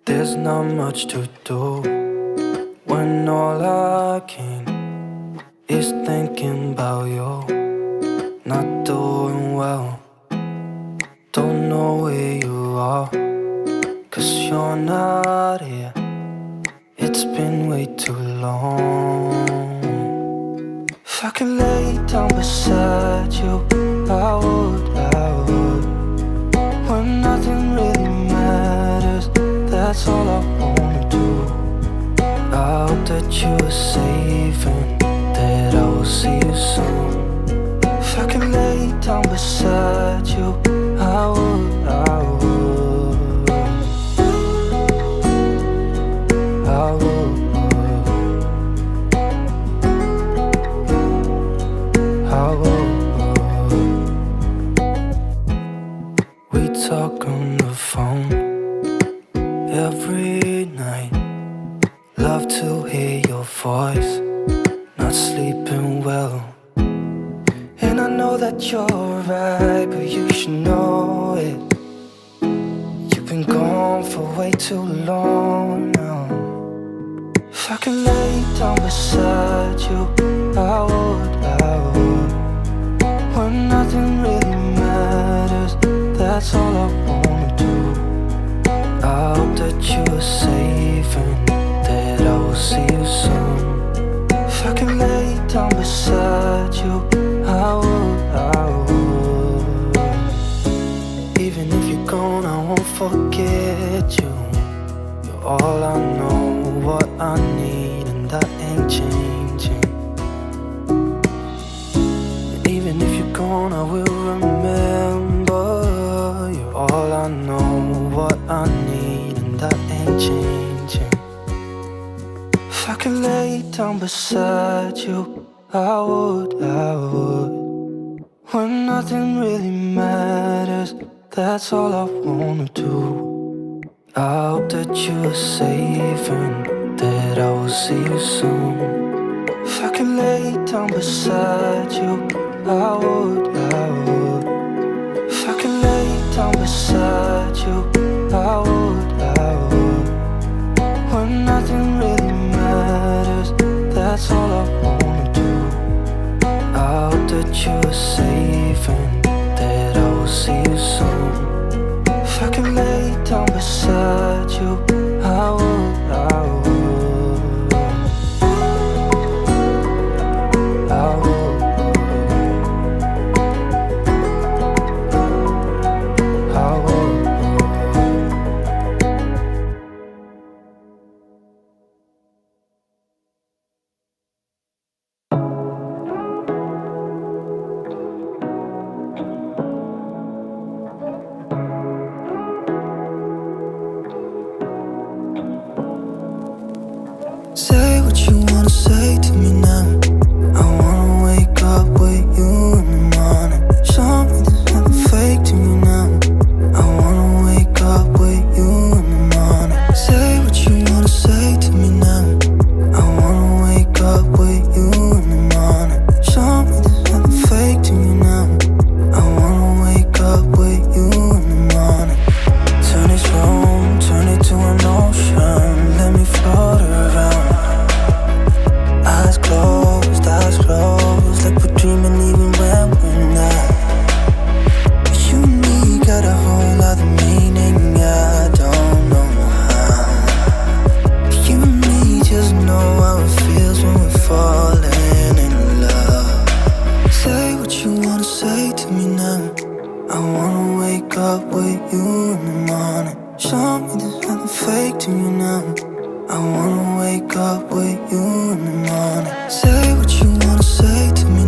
There's not much to do when all I can is thinking about you. Not doing well, don't know where you are, 'cause you're not here. It's been way too long. If I could lay down beside you, I would. When nothing really matters, that's all I wanna do. I hope that you are safe and that I will see you soon. If I could lay down beside you, I would. I would. I would. We talk on the phone every night. Love to hear your voice. Not sleeping well, and I know that you're right, but you should know it. You've been gone for way too long now. If I could lay down beside you, I would. When nothing really matters, that's all I wanna do. I hope that you are safe and that I will see you soon. If I could lay down beside you, I would. Even if you're gone, I won't forget you. You're all I know, what I need, and that ain't changing. And even if you're gone, I will remember. You're all I know, what I need, and that ain't changing. If I could lay down beside you, I would. When nothing really matters, that's all I wanna do. I hope that you are safe and that I will see you soon. If I could lay down beside you, I would. If I could lay down beside you, I would. When nothing really matters, that's all I wanna do. I hope that you are safe and that I will see you soon. If I could lay down beside you, I would. I would. I would. I would. Say what you wanna say to me now. I wanna wake up with you in the morning. Show me there's nothing fake to me now. I wanna wake up with you in the morning. Say what you wanna say to me now. I wanna wake up with you in the morning. Show me there's nothing fake to me now. I wanna wake up with you in the morning. Turn this room, turn it to an ocean. Let me float around. Eyes closed, like we're dreaming even when we're not. You and me got a whole other meaning, I don't know how. You and me just know how it feels when we're falling in love. Say what you wanna say to me now. I wanna wake up with you in the morning. Show me there's nothing fake to me now. I wanna wake up with you in the morning. Say what you wanna say to me.